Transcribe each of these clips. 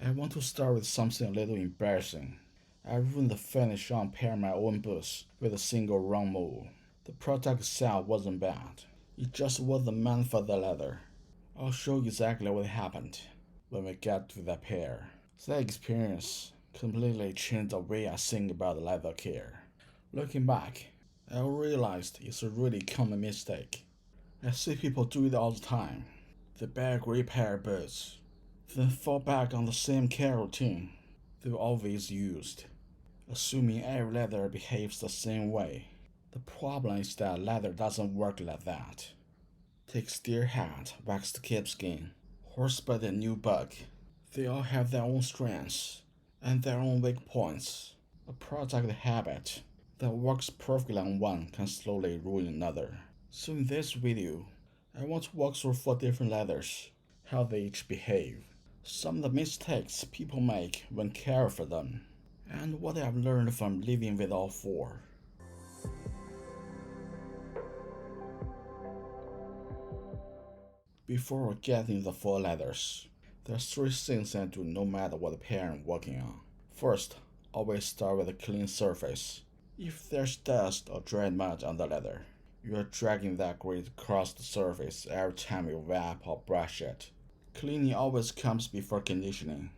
I want to start with something a little embarrassing. I ruined the finish on a pair of my own boots with a single wrong move. The product itself wasn't bad. It just wasn't meant for the leather. I'll show you exactly what happened when we got to that pair. That experience completely changed the way I think about leather care. Looking back, I realized it's a really common mistake. I see people do it all the time. They buy a great pair of boots, then fall back on the same care routine they've always used, assuming every leather behaves the same way. The problem is that leather doesn't work like that. Take Steerhide, waxed Kipskin, Horsebutt, and Nubuck. They all have their own strengths and their own weak points. A product habit that works perfectly on one can slowly ruin another. So in this video, I want to walk through 4 different leathers, how they each behave, some of the mistakes people make when caring for them, and what I've learned from living with all 4. Before we get into the 4 leathers, there are 3 things I do no matter what pair I'm working on. First, always start with a clean surface. If there's dust or dry mud on the leather, you are dragging that grit across the surface every time you wipe or brush it. Cleaning always comes before conditioning.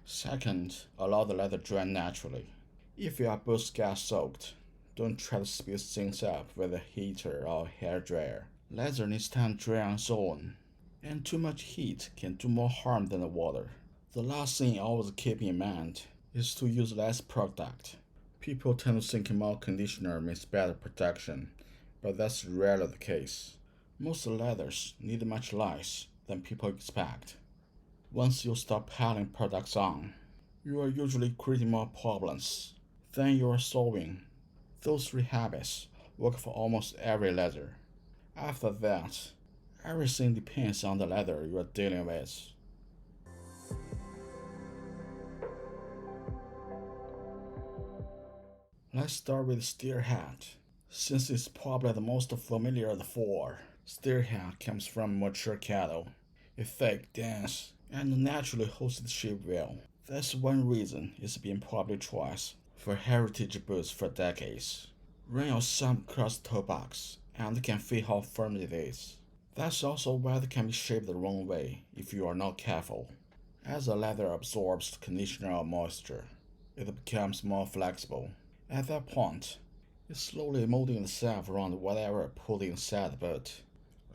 Second, allow the leather dry naturally. If your boots get soaked, don't try to speed things up with a heater or hair dryer. Leather needs time to dry on its own, and too much heat can do more harm than the water. The last thing always keep in mind is to use less product. People tend to think more conditioner means better protection, but that's rarely the case. Most leathers need much less than people expect. Once you start piling products on, you are usually creating more problems than you are solving. Those 3 habits work for almost every leather. After that, everything depends on the leather you are dealing with. Let's start with Steerhide, since it's probably the most familiar of the 4. Steerhide comes from mature cattle. It's thick, dense, and naturally holds its shape well. That's one reason it's been popular choice for heritage boots for decades. Run your thumb across the toe box, and you can feel how firm it is. That's also why it can be shaped the wrong way if you are not careful. As the leather absorbs conditioner or moisture, it becomes more flexible. At that point, it's slowly molding itself around whatever put inside the boot.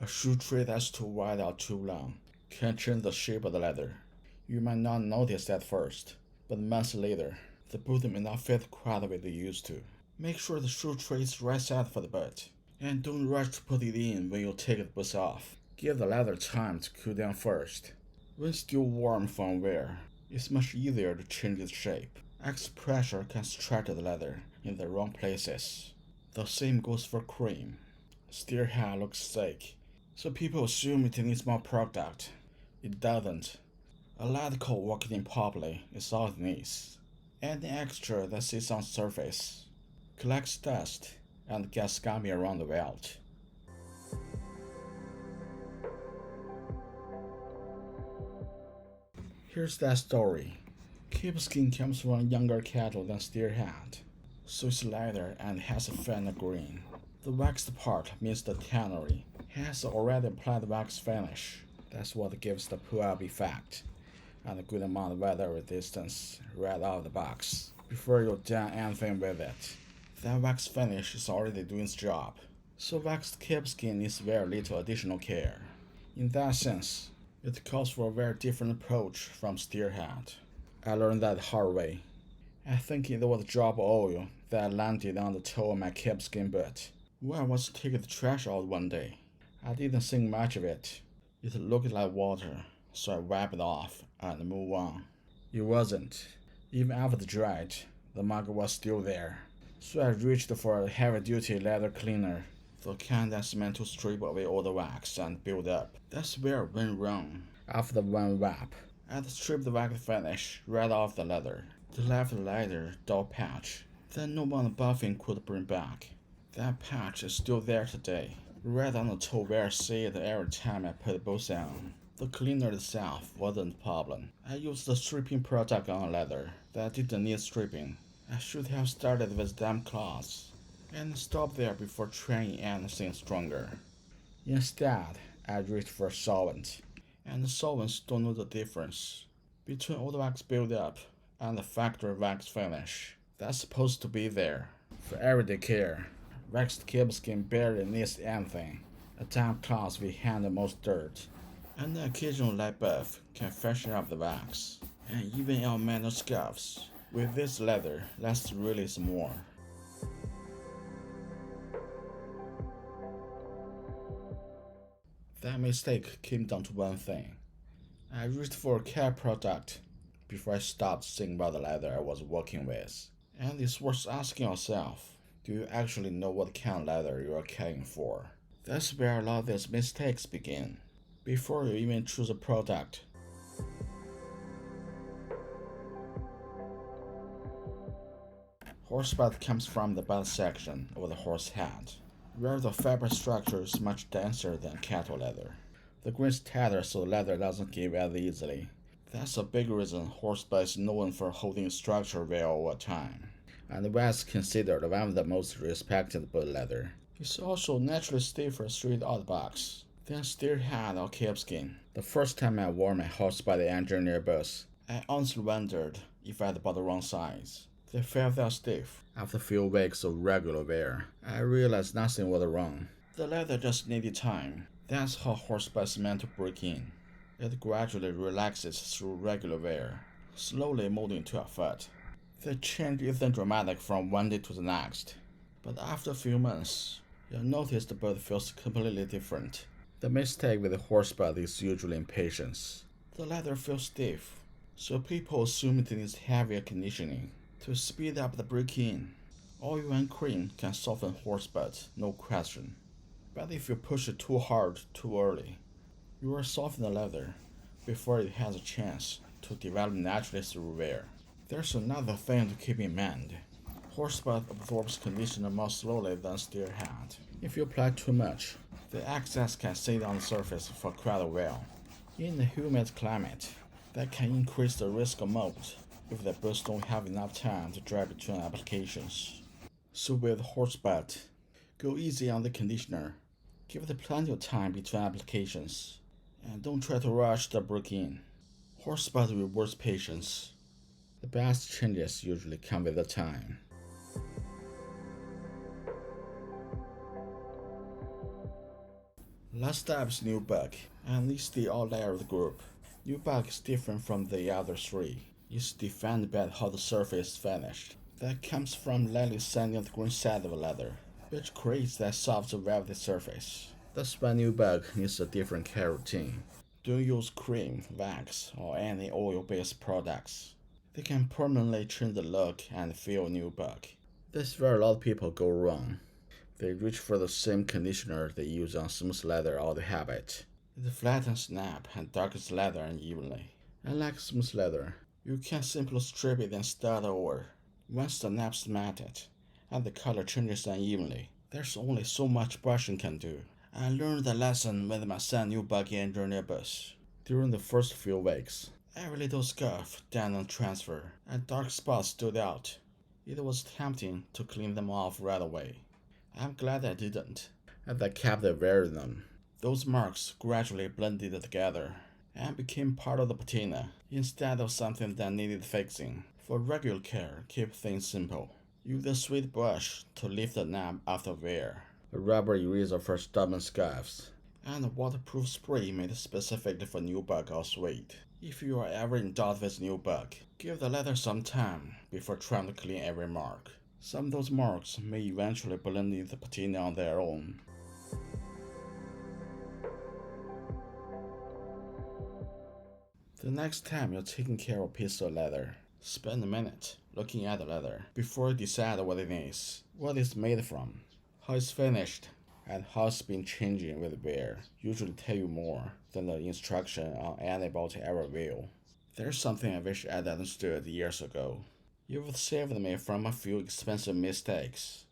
A shoe tray that's too wide or too long can change the shape of the leather. You might not notice at first, but months later, the boot may not fit quite the way they used to. Make sure the shoe tray is right size for the boot, and don't rush to put it in when you take the boots off. Give the leather time to cool down first. When still warm from wear, it's much easier to change its shape. Extra pressure can stretch the leather in the wrong places. The same goes for cream. Steerhide looks thick, so people assume it needs more product. It doesn't. A leather coat working properly is all it needs. Anything extra that sits on the surface collects dust and gets scummy around the welt. Here's that story. Kipskin comes from younger cattle than Steerhide, so it's lighter and has a finer grain. The waxed part means the tannery has already applied wax finish. That's what gives the pull-up effect and a good amount of weather resistance right out of the box. Before you've done anything with it, that wax finish is already doing its job, so waxed Kipskin needs very little additional care. In that sense, it calls for a very different approach from Steerhide. I learned that the hard way. I think it was a drop of oil that landed on the toe of my Kipskin boot. When I was taking the trash out one day, I didn't think much of it. It looked like water, so I wiped it off and moved on. It wasn't. Even after it dried, the mug was still there. So I reached for a heavy-duty leather cleaner, the kind that's meant to strip away all the wax and build up. That's where it went wrong. After the one wipe, I'd stripped the wax finish right off the leather. It left a lighter, dull patch that no one buffing could bring back. That patch is still there today, right on the toe where I see it every time I put the boots on. The cleaner itself wasn't the problem. I used the stripping product on leather that didn't need stripping. I should have started with damp cloths and stopped there before trying anything stronger. Instead, I reached for solvent, and the solvents don't know the difference between old wax buildup and the factory wax finish. That's supposed to be there for everyday care. Waxed Kipskin barely needs anything. A damp cloth will handle most dirt, and the occasional light buff can freshen up the wax, and even on minor scuffs. With this leather, let's release more. That mistake came down to one thing. I reached for a care product before I stopped thinking about the leather I was working with. And it's worth asking yourself, do you actually know what kind of leather you are caring for? That's where a lot of these mistakes begin. Before you even choose a product, Horsebutt comes from the butt section of the horse head, where the fabric structure is much denser than cattle leather. The grains tether so the leather doesn't give as easily. That's a big reason Horsebutt is known for holding structure well over time, and was considered one of the most respected butt leather. It's also naturally stiffer straight out of the box than Steerhide or Kipskin. The first time I wore my Horsebutt engineer boots, I honestly wondered if I'd bought the wrong size. They felt that stiff. After a few weeks of regular wear, I realized nothing was wrong. The leather just needed time. That's how Horsebutt is meant to break in. It gradually relaxes through regular wear, slowly molding to a foot. The change isn't dramatic from one day to the next, but after a few months, you'll notice the boot feels completely different. The mistake with the Horsebutt is usually impatience. The leather feels stiff, so people assume it needs heavier conditioning to speed up the break-in. Oil and cream can soften Horsebutt, no question. But if you push it too hard too early, you will soften the leather before it has a chance to develop naturally through wear. There's another thing to keep in mind. Horsebutt absorbs conditioner more slowly than Steerhide. If you apply too much, the excess can sit on the surface for quite a while. In a humid climate, that can increase the risk of mold if the boots don't have enough time to dry between applications. So with Horsebutt, go easy on the conditioner. Give it plenty of time between applications, and don't try to rush the break-in. Horsebutt rewards patience. The best changes usually come with the time. Last up is Nubuck, and it's the outlier of the group. Nubuck is different from the other three. It's defined by how the surface is finished. That comes from lightly sanding the grain side of the leather, which creates that soft velvety surface. That's why Nubuck needs a different care routine. Don't use cream, wax, or any oil-based products. They can permanently change the look and feel Nubuck. That's where a lot of people go wrong. They reach for the same conditioner they use on smooth leather out of habit. It flattens snap and darkens leather unevenly. Unlike smooth leather, you can simply strip it and start over. Once the nap's matted and the color changes unevenly, there's only so much brushing can do. I learned the lesson with my son Nubuck engineer boots. During the first few weeks, every little scuff, dent and transfer, and dark spots stood out. It was tempting to clean them off right away. I'm glad I didn't, and I kept wearing them. Those marks gradually blended together and became part of the patina instead of something that needed fixing. For regular care, keep things simple. Use a sweet brush to lift the nap after wear, a rubber eraser for stubborn scuffs, and a waterproof spray made specifically for Nubuck or suede. If you are ever in doubt with Nubuck, give the leather some time before trying to clean every mark. Some of those marks may eventually blend into the patina on their own. The next time you're taking care of a piece of leather, spend a minute looking at the leather before you decide what it is, what it's made from, how it's finished, and how it's been changing with wear. Usually tell you more than the instruction on any boat ever will. There's something I wish I'd understood years ago. You've saved me from a few expensive mistakes.